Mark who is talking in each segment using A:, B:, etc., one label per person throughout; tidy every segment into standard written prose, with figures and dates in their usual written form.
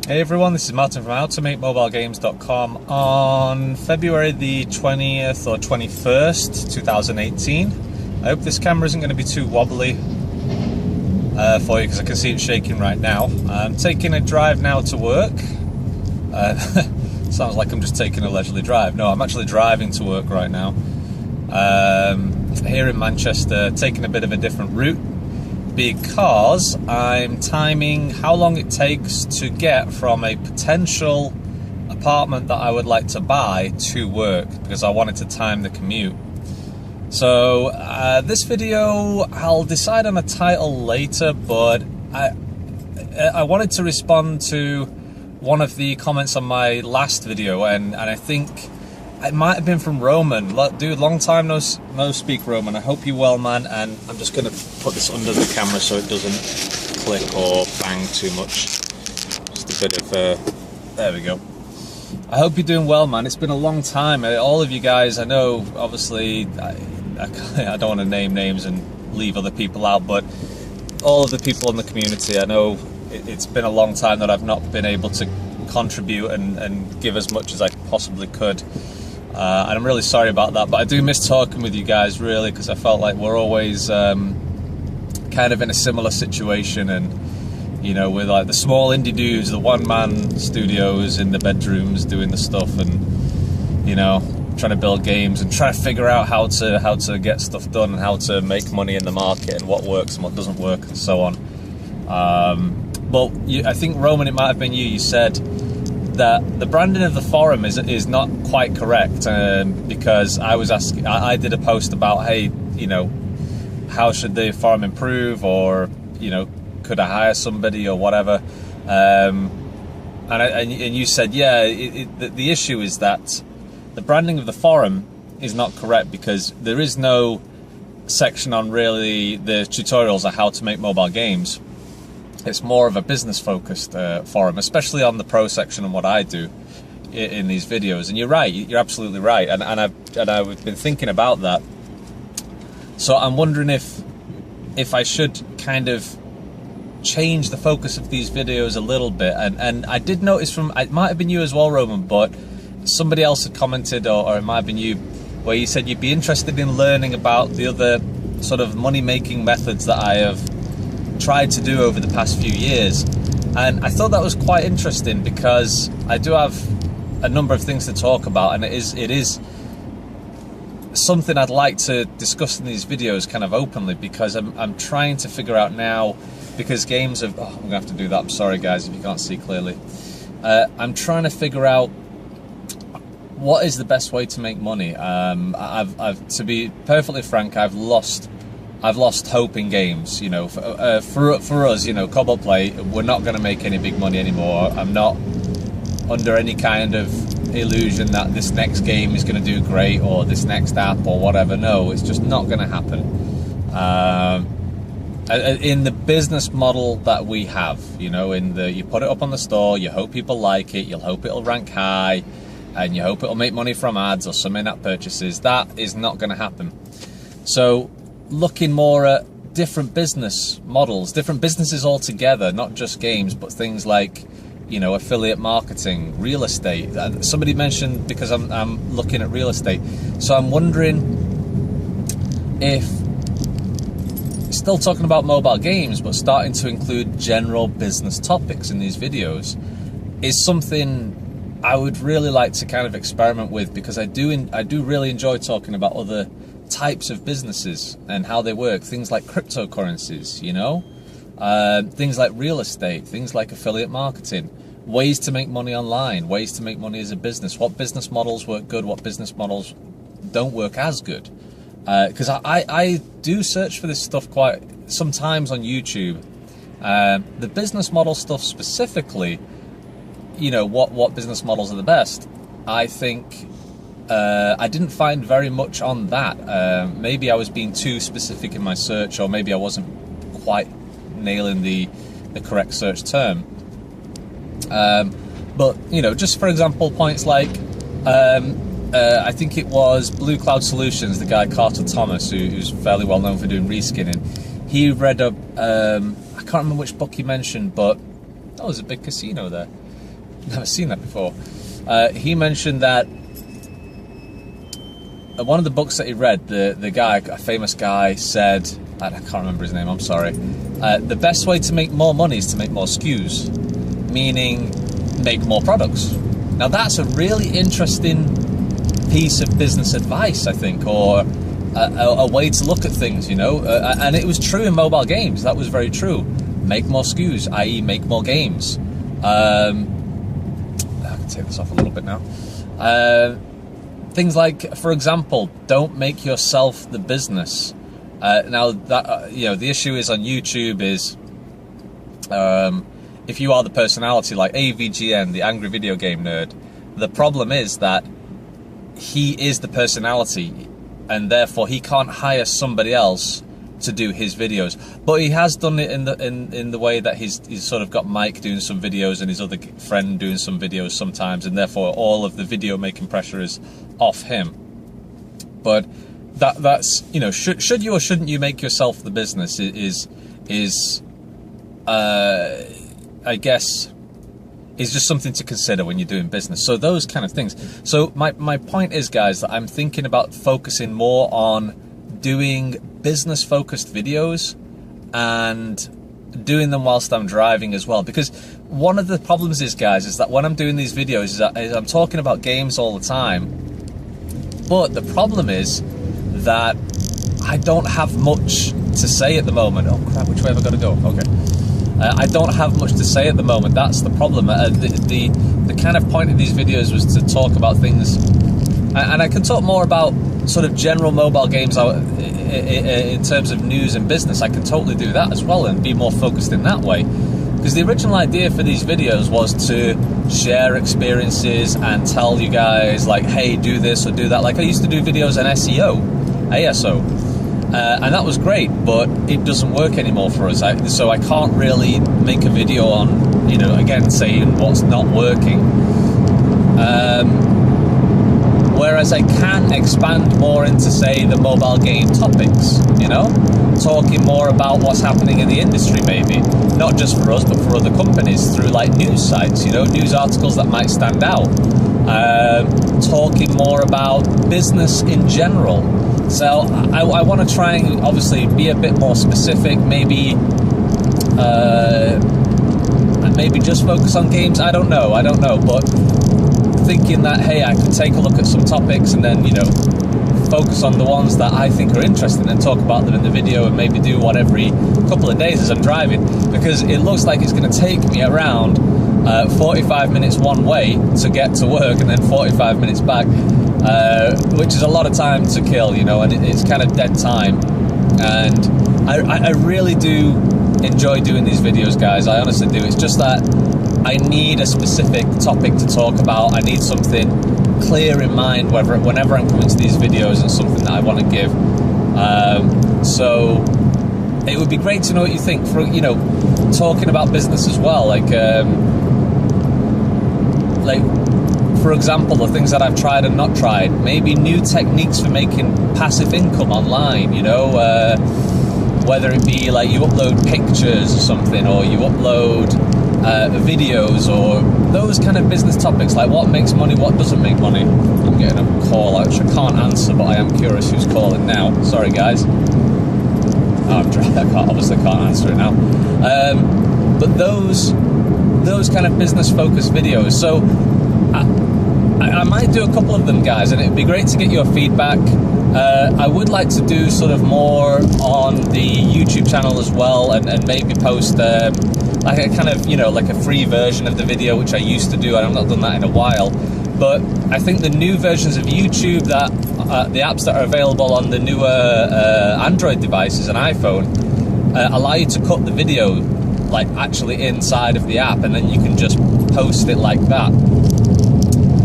A: Hey everyone, this is Martin from howtomakemobilegames.com on February the 20th or 21st, 2018. I hope this camera isn't going to be too wobbly for you because I can see it shaking right now. I'm taking a drive now to work. Sounds like I'm just taking a leisurely drive. No, I'm actually driving to work right now. Here in Manchester, taking a bit of a different route, because I'm timing how long it takes to get from a potential apartment that I would like to buy to work, because I wanted to time the commute. So this video, I'll decide on a title later, but I wanted to respond to one of the comments on my last video, and I think it might have been from Roman. Dude, long time no speak, Roman. I hope you're well, man. And I'm just going to put this under the camera so it doesn't click or bang too much. Just a bit of, there we go. I hope you're doing well, man. It's been a long time. All of you guys, I know, obviously, I don't want to name names and leave other people out, but all of the people in the community, I know it's been a long time that I've not been able to contribute and give as much as I possibly could. And I'm really sorry about that, but I do miss talking with you guys, really, because I felt like we're always kind of in a similar situation, and you know, with like the small indie dudes, the one-man studios in the bedrooms doing the stuff, and you know, trying to build games and trying to figure out how to get stuff done and how to make money in the market and what works and what doesn't work and so on. But I think, Roman, it might have been you. You said that the branding of the forum is not quite correct, because I did a post about, hey, you know, how should the forum improve, or you know, could I hire somebody or whatever, and you said, yeah, the issue is that the branding of the forum is not correct, because there is no section on really the tutorials on how to make mobile games. It's more of a business-focused forum, especially on the pro section and what I do in these videos. And you're right, you're absolutely right. And I've been thinking about that. So I'm wondering if I should kind of change the focus of these videos a little bit. And I did notice it might have been you as well, Roman, but somebody else had commented, or it might have been you, where you said you'd be interested in learning about the other sort of money-making methods that I have tried to do over the past few years. And I thought that was quite interesting, because I do have a number of things to talk about, and it is something I'd like to discuss in these videos kind of openly, because I'm trying to figure out now, because games have, I'm gonna have to do that, I'm sorry guys if you can't see clearly. I'm trying to figure out what is the best way to make money. To be perfectly frank, I've lost hope in games. You know, for us, you know, Cobalt Play, we're not going to make any big money anymore. I'm not under any kind of illusion that this next game is going to do great, or this next app or whatever. No, it's just not going to happen. In the business model that we have, you know, you put it up on the store, you hope people like it, you'll hope it'll rank high, and you hope it'll make money from ads or some in-app purchases. That is not going to happen. So looking more at different business models, different businesses altogether, not just games, but things like, you know, affiliate marketing, real estate. Somebody mentioned, because I'm looking at real estate, so I'm wondering if, still talking about mobile games, but starting to include general business topics in these videos is something I would really like to kind of experiment with, because I do really enjoy talking about other types of businesses and how they work. Things like cryptocurrencies, you know, things like real estate, things like affiliate marketing, ways to make money online, ways to make money as a business, what business models work good, what business models don't work as good. Because I do search for this stuff quite sometimes on YouTube. The business model stuff specifically, you know, what business models are the best, I think I didn't find very much on that. Maybe I was being too specific in my search, or maybe I wasn't quite nailing the correct search term. But, you know, just for example, points like, I think it was Blue Cloud Solutions, the guy Carter Thomas, who's fairly well known for doing reskinning. He read a, I can't remember which book he mentioned, but, oh, there's a big casino there. never seen that before. He mentioned that one of the books that he read, the guy, a famous guy, said, I can't remember his name, I'm sorry, the best way to make more money is to make more SKUs, meaning make more products. Now that's a really interesting piece of business advice, I think, or a way to look at things, you know, and it was true in mobile games. That was very true. Make more SKUs, i.e. make more games. I can take this off a little bit now. Things like, for example, don't make yourself the business. Now that you know, the issue is on YouTube is if you are the personality like AVGN, the Angry Video Game Nerd, the problem is that he is the personality, and therefore he can't hire somebody else to do his videos. But he has done it in the way that he's sort of got Mike doing some videos and his other friend doing some videos sometimes, and therefore all of the video making pressure is off him. But that's, you know, should you or shouldn't you make yourself the business is I guess is just something to consider when you're doing business. So those kind of things. So my point is, guys, that I'm thinking about focusing more on doing business focused videos and doing them whilst I'm driving as well, because one of the problems is, guys, is that when I'm doing these videos is I'm talking about games all the time, but the problem is that I don't have much to say at the moment. Oh crap, which way have I got to go? Okay. I don't have much to say at the moment. That's the problem. The kind of point of these videos was to talk about things, and I can talk more about sort of general mobile games in terms of news and business. I can totally do that as well and be more focused in that way. Because the original idea for these videos was to share experiences and tell you guys, like, hey, do this or do that. Like I used to do videos on SEO, ASO. And that was great, but it doesn't work anymore for us. So I can't really make a video on, you know, again, saying what's not working. Whereas I can expand more into, say, the mobile game topics, you know, talking more about what's happening in the industry, maybe not just for us, but for other companies through like news sites, you know, news articles that might stand out. Talking more about business in general. So I want to try and obviously be a bit more specific, maybe just focus on games. I don't know, but thinking that, hey, I can take a look at some topics and then, you know, focus on the ones that I think are interesting and talk about them in the video, and maybe do one every couple of days as I'm driving, because it looks like it's going to take me around 45 minutes one way to get to work and then 45 minutes back, which is a lot of time to kill, you know, and it's kind of dead time. And I really do enjoy doing these videos, guys. I honestly do. It's just that I need a specific topic to talk about. I need something clear in mind whenever I'm coming to these videos, and something that I want to give. So it would be great to know what you think, for, you know, talking about business as well, like for example, the things that I've tried and not tried, maybe new techniques for making passive income online, you know, whether it be like you upload pictures or something, or you upload videos, or those kind of business topics, like what makes money, what doesn't make money. I'm getting a call, which I can't answer, but I am curious who's calling now. Sorry, guys. I obviously can't answer it now. But those kind of business focused videos. So I might do a couple of them, guys, and it'd be great to get your feedback. I would like to do sort of more on the YouTube channel as well, and maybe post like a kind of, you know, like a free version of the video, which I used to do, and I've not done that in a while. But I think the new versions of YouTube, that the apps that are available on the newer Android devices and iPhone, allow you to cut the video like actually inside of the app, and then you can just post it like that.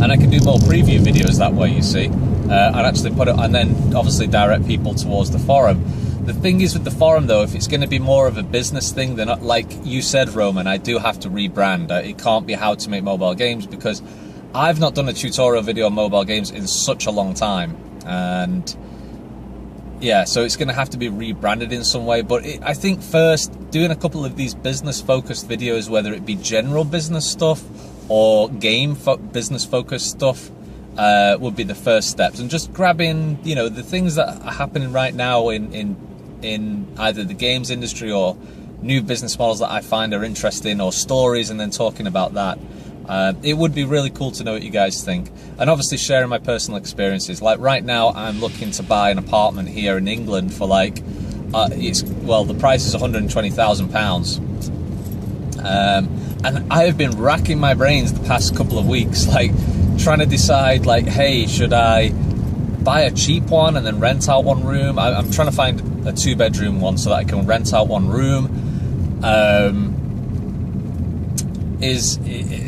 A: And I can do more preview videos that way, you see, and actually put it, and then obviously direct people towards the forum. The thing is with the forum, though, if it's going to be more of a business thing, then, like you said, Roman, I do have to rebrand. It can't be how to make mobile games, because I've not done a tutorial video on mobile games in such a long time. And yeah, so it's going to have to be rebranded in some way. But I think first, doing a couple of these business-focused videos, whether it be general business stuff or business focused stuff would be the first steps, and just grabbing, you know, the things that are happening right now in either the games industry or new business models that I find are interesting, or stories, and then talking about that. It would be really cool to know what you guys think, and obviously sharing my personal experiences. Like right now, I'm looking to buy an apartment here in England for like, the price is £120,000, and I have been racking my brains the past couple of weeks, like trying to decide, like, hey, should I buy a cheap one and then rent out one room? I'm trying to find a 2-bedroom one so that I can rent out one room.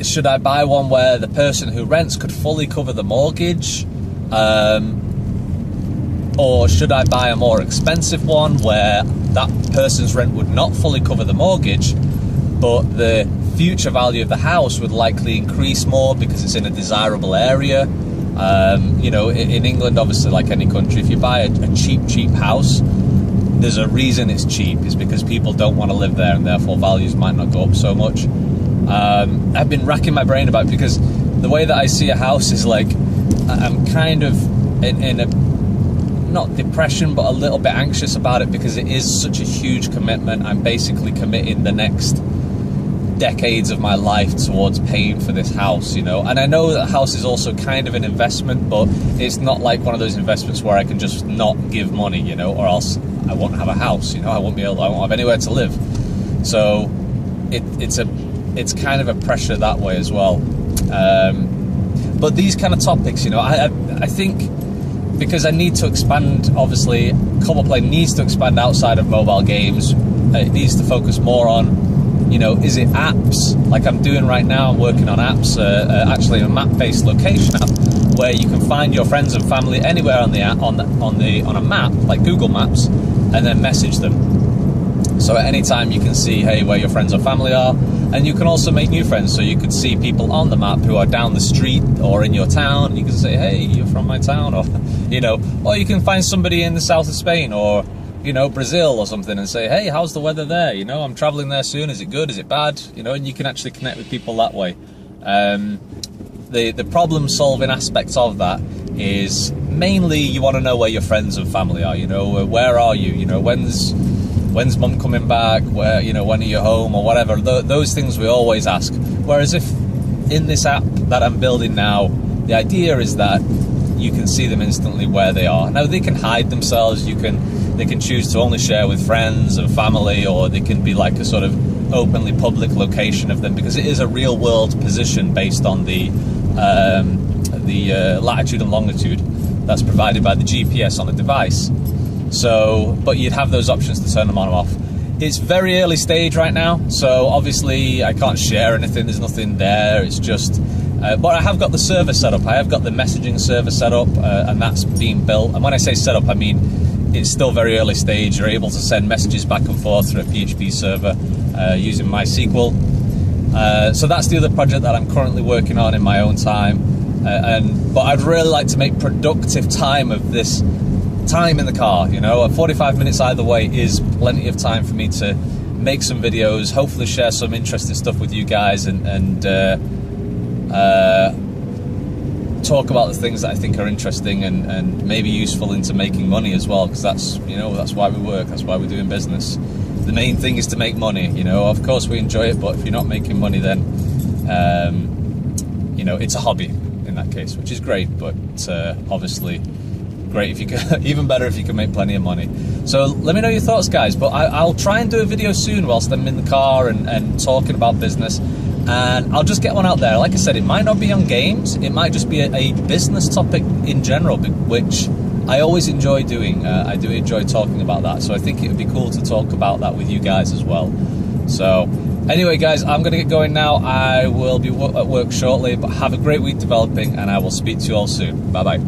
A: Should I buy one where the person who rents could fully cover the mortgage? Or should I buy a more expensive one where that person's rent would not fully cover the mortgage, but the future value of the house would likely increase more because it's in a desirable area? You know, in England, obviously, like any country, if you buy a cheap house, there's a reason it's cheap. It's because people don't want to live there, and therefore values might not go up so much. I've been racking my brain about it, because the way that I see a house is like, I'm kind of in a, not depression, but a little bit anxious about it, because it is such a huge commitment. I'm basically committing the next decades of my life towards paying for this house, you know. And I know that house is also kind of an investment, but it's not like one of those investments where I can just not give money, you know, or else I won't have a house, you know. I won't have anywhere to live. So it's kind of a pressure that way as well. But these kind of topics, you know, I think, because I need to expand, obviously, co-op play needs to expand outside of mobile games. It needs to focus more on, you know, is it apps like I'm doing right now? I'm working on apps, actually a map-based location app where you can find your friends and family anywhere on the app, on a map like Google Maps, and then message them. So at any time you can see, hey, where your friends or family are, and you can also make new friends. So you could see people on the map who are down the street or in your town, and you can say, hey, you're from my town, or you know, or you can find somebody in the south of Spain or, you know, Brazil or something, and say, hey, how's the weather there? You know, I'm traveling there soon. Is it good? Is it bad? You know, and you can actually connect with people that way. The problem solving aspect of that is mainly you want to know where your friends and family are. You know, where are you? You know, when's mum coming back? Where, you know, when are you home or whatever? Those things we always ask. Whereas if in this app that I'm building now, the idea is that you can see them instantly where they are. Now they can hide themselves. They can choose to only share with friends and family, or they can be like a sort of openly public location of them, because it is a real world position based on the latitude and longitude that's provided by the GPS on the device. So, but you'd have those options to turn them on and off. It's very early stage right now, so obviously I can't share anything. There's nothing there. It's just, but I have got the server set up. I have got the messaging server set up, and that's being built. And when I say set up, I mean it's still very early stage. You're able to send messages back and forth through a PHP server using MySQL. So that's the other project that I'm currently working on in my own time. But I'd really like to make productive time of this time in the car. You know, 45 minutes either way is plenty of time for me to make some videos, hopefully share some interesting stuff with you guys, and talk about the things that I think are interesting and maybe useful into making money as well, because that's, you know, that's why we work, that's why we're doing business. The main thing is to make money. You know, of course we enjoy it, but if you're not making money, then you know, it's a hobby in that case, which is great, but obviously great if you can, even better if you can make plenty of money. So let me know your thoughts, guys, but I'll try and do a video soon whilst I'm in the car and talking about business. And I'll just get one out there. Like I said, it might not be on games, it might just be a business topic in general, which I always enjoy doing. I do enjoy talking about that, so I think it would be cool to talk about that with you guys as well. So anyway, guys, I'm going to get going now. I will be at work shortly, but have a great week developing, and I will speak to you all soon. Bye bye.